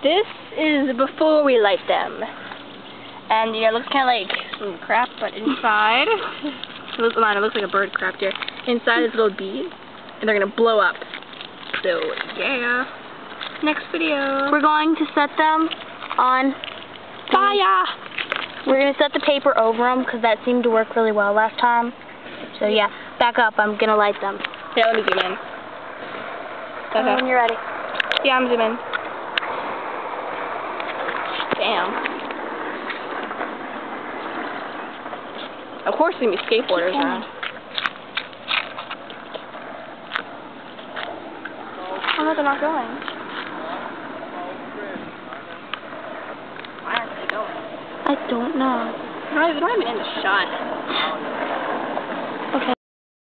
This is before we light them. And, you know, it looks kind of like some crap, but inside, it looks like a bird crap here. Inside is a little bead, and they're going to blow up. So, yeah. Next video. We're going to set them on fire. We're going to set the paper over them because that seemed to work really well last time. So, yeah, back up. I'm going to light them. Yeah, let me zoom in. Okay. When you're ready. Yeah, I'm zooming. Damn. Of course, there's going to be skateboarders around. Oh, no, they're not going. Why aren't they going? I don't know. They're not even in the shot.